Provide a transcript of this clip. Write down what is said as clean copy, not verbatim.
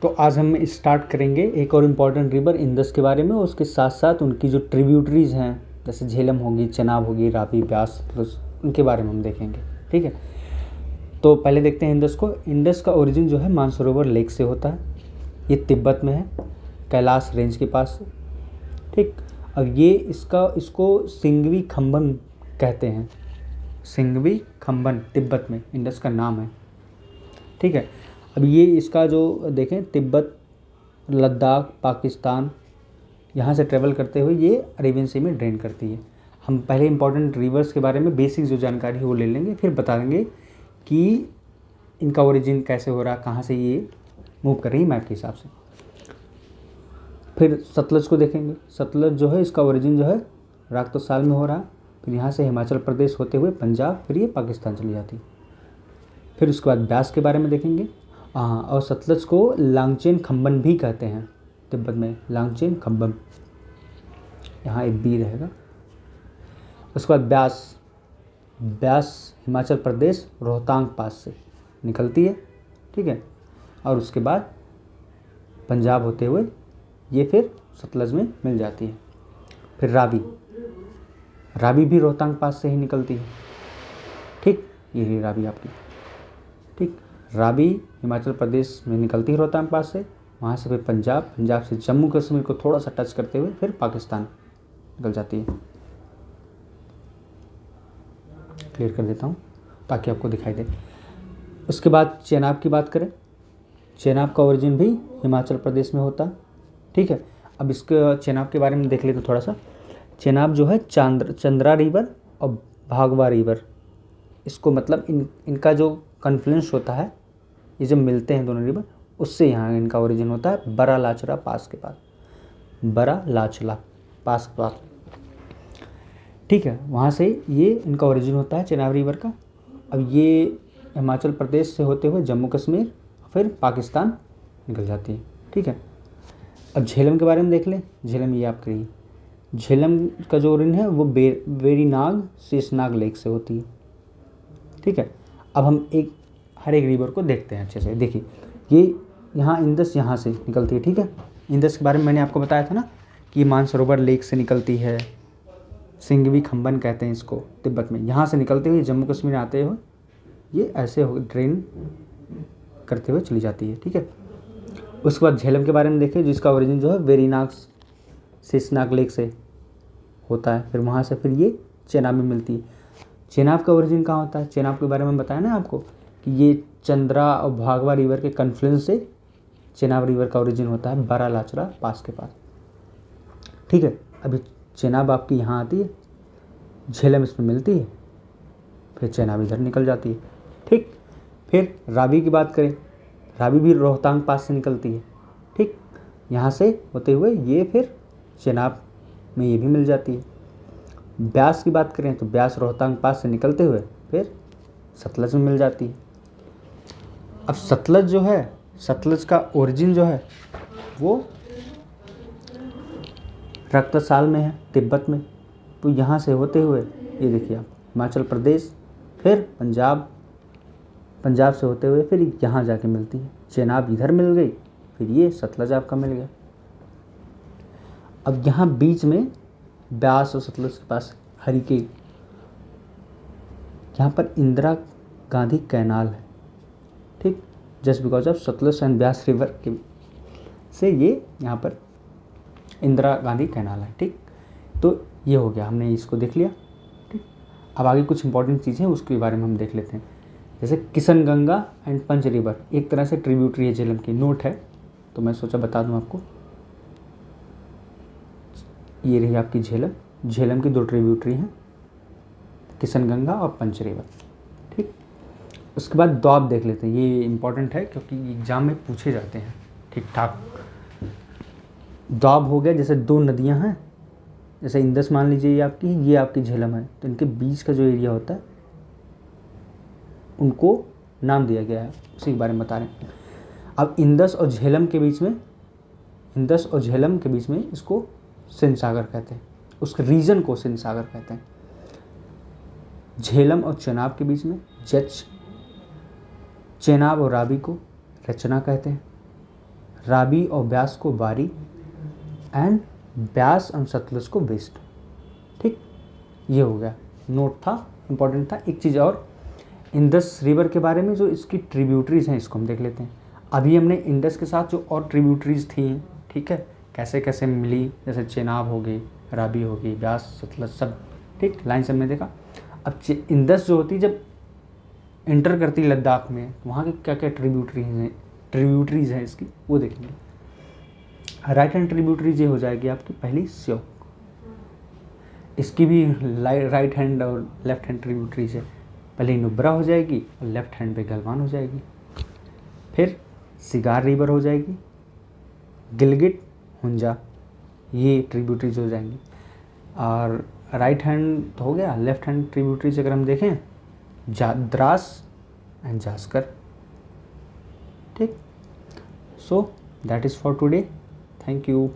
तो आज हम स्टार्ट करेंगे एक और इम्पॉर्टेंट रिवर इंदस के बारे में, और उसके साथ साथ उनकी जो ट्रिब्यूटरीज हैं जैसे झेलम होगी, चेनाब होगी, रावी, ब्यास, उनके बारे में हम देखेंगे। ठीक है, तो पहले देखते हैं इंदस को। इंदस का ओरिजिन जो है मानसरोवर लेक से होता है। ये तिब्बत में है, कैलाश रेंज के पास। ठीक, अब ये इसको सिंगवी खम्बन कहते हैं। सिंगवी खम्बन तिब्बत में इंडस का नाम है। ठीक है, अब ये इसका जो देखें तिब्बत, लद्दाख, पाकिस्तान, यहाँ से ट्रेवल करते हुए ये अरेबियन सी में ड्रेन करती है। हम पहले इंपॉर्टेंट रिवर्स के बारे में बेसिक जो जानकारी है वो ले लेंगे, फिर बता देंगे कि इनका ओरिजिन कैसे हो रहा, कहाँ से ये मूव कर रही है मैप के हिसाब से। फिर सतलज को देखेंगे। सतलज जो है इसका ओरिजिन जो है राक्तोसाल में हो रहा है, फिर यहाँ से हिमाचल प्रदेश होते हुए पंजाब, फिर ये पाकिस्तान चली जाती है। फिर उसके बाद ब्यास के बारे में देखेंगे। हाँ, और सतलज को लांगचेन खम्बन भी कहते हैं तिब्बत में, लांगचेन खम्बन, यहाँ एक बी रहेगा। उसके बाद ब्यास। ब्यास हिमाचल प्रदेश रोहतांग पास से निकलती है। ठीक है, और उसके बाद पंजाब होते हुए ये फिर सतलज में मिल जाती है। फिर रावी। रावी भी रोहतांग पास से ही निकलती है। ठीक, ये है रावी आपकी। ठीक, रावी हिमाचल प्रदेश में निकलती है रोहतांग पास से, वहाँ से फिर पंजाब, पंजाब से जम्मू कश्मीर को थोड़ा सा टच करते हुए फिर पाकिस्तान निकल जाती है। क्लियर कर देता हूँ ताकि आपको दिखाई दे। उसके बाद चेनाब की बात करें। चेनाब का ओरिजिन भी हिमाचल प्रदेश में होता है। ठीक है, अब इसके चेनाब के बारे में देख लेते थोड़ा सा। चेनाब जो है चंद्रा रिवर और भागवा रिवर, इसको मतलब इनका जो कन्फ्लुएंस होता है, ये जब मिलते हैं दोनों रिवर, उससे यहाँ इनका ओरिजिन होता है बड़ा लाचरा पास के पास, बड़ा लाचला पास के पास। ठीक है, वहाँ से ये इनका ओरिजिन होता है चेनाब रिवर का। अब ये हिमाचल प्रदेश से होते हुए जम्मू कश्मीर फिर पाकिस्तान निकल जाती है। ठीक है, अब झेलम के बारे में देख लें। झेलम ये आप करिए। झेलम का जो ओरिजिन है वो वेरीनाग शेषनाग लेक से होती है। ठीक है, अब हम हर एक रिवर को देखते हैं अच्छे से। देखिए, ये यहाँ इंदस यहाँ से निकलती है। ठीक है, इंदस के बारे में मैंने आपको बताया था ना कि मानसरोवर लेक से निकलती है, सिंगवी खम्बन कहते हैं इसको तिब्बत में। यहाँ से निकलते हुए जम्मू कश्मीर आते हुए ये ऐसे हो ड्रेन करते हुए चली जाती है। ठीक है, उसके बाद झेलम के बारे में देखें, जिसका ओरिजिन जो है वेरीनाग शेषनाग लेक से होता है। फिर वहाँ से फिर ये चेनाब में मिलती है। चेनाब का ओरिजिन कहाँ होता है? चेनाब के बारे में बताया ना आपको कि ये चंद्रा और भागवा रिवर के कन्फ्लुएंस से चेनाब रिवर का ओरिजिन होता है बड़ा लाचरा पास के पास। ठीक है, अभी चेनाब आपकी यहाँ आती है, झेलम इसमें मिलती है, फिर चेनाब इधर निकल जाती है। ठीक, फिर रावी की बात करें। रावी भी रोहतांग पास से निकलती है। ठीक, यहाँ से होते हुए ये फिर चेनाब में ये भी मिल जाती है। ब्यास की बात करें तो ब्यास रोहतांग पास से निकलते हुए फिर सतलज में मिल जाती है। अब सतलज जो है, सतलज का ओरिजिन जो है वो रक्तसाल में है, तिब्बत में। तो यहाँ से होते हुए ये देखिए आप हिमाचल प्रदेश, फिर पंजाब, पंजाब से होते हुए फिर यहाँ जाके मिलती है। चेनाब इधर मिल गई, फिर ये सतलज आपका मिल गया। अब यहाँ बीच में ब्यास और सतलज के पास हरिकेन, यहाँ पर इंदिरा गांधी कैनाल है। ठीक, just because of Sutlej and Beas river के से ये यहाँ पर इंदिरा गांधी कैनाल है। ठीक, तो ये हो गया, हमने इसको देख लिया। ठीक, अब आगे कुछ इंपॉर्टेंट चीज़ें हैं उसके बारे में हम देख लेते हैं। जैसे किशन गंगा एंड पंच रिवर एक तरह से ट्रिब्यूटरी है झेलम की, नोट है तो मैं सोचा बता दूं आपको। ये रही आपकी झेलम। झेलम की दो ट्रिब्यूटरी हैं, किशन गंगा और पंच रिवर। ठीक, उसके बाद द्वाब देख लेते हैं। ये इंपॉर्टेंट है क्योंकि एग्जाम में पूछे जाते हैं। ठीक ठाक, द्वाब हो गया जैसे दो नदियां हैं, जैसे इंदस मान लीजिए ये आपकी झेलम है, तो इनके बीच का जो एरिया होता है उनको नाम दिया गया है, उसी के बारे में बता रहे हैं। अब इंदस और झेलम के बीच में, इंदस और झेलम के बीच में इसको सिंध सागर कहते हैं, उसके रीजन को सिंध सागर कहते हैं। झेलम और चेनाब के बीच में चेनाब और रावी को रचना कहते हैं। रावी और ब्यास को बारी एंड ब्यास एंड सतलुज को वेस्ट। ठीक, ये हो गया, नोट था, इम्पॉर्टेंट था। एक चीज़ और, इंडस रिवर के बारे में जो इसकी ट्रिब्यूटरीज हैं इसको हम देख लेते हैं। अभी हमने इंडस के साथ जो और ट्रिब्यूटरीज थी, ठीक है, कैसे कैसे मिली, जैसे चेनाब हो गई, रावी हो गई, ब्यास, सतलज, सब ठीक लाइन से हमने देखा। अब इंडस जो होती जब इंटर करती लद्दाख में, वहाँ के क्या क्या ट्रिब्यूटरीज हैं इसकी वो देखेंगे। राइट हैंड ट्रिब्यूटरीज ये हो जाएगी आपकी पहली श्योक, इसकी भी राइट हैंड और लेफ्ट हैंड ट्रिब्यूटरीज है। पहले नुब्रा हो जाएगी और लेफ्ट हैंड पे गलवान हो जाएगी। फिर सिगार रिवर हो जाएगी, गिलगिट, हुंजा, ये ट्रिब्यूटरीज हो जाएंगी। और राइट हैंड हो गया, लेफ्ट हैंड ट्रिब्यूटरीज अगर हम देखें, द्रास एंड जास्कर। ठीक, so that is for today, thank you.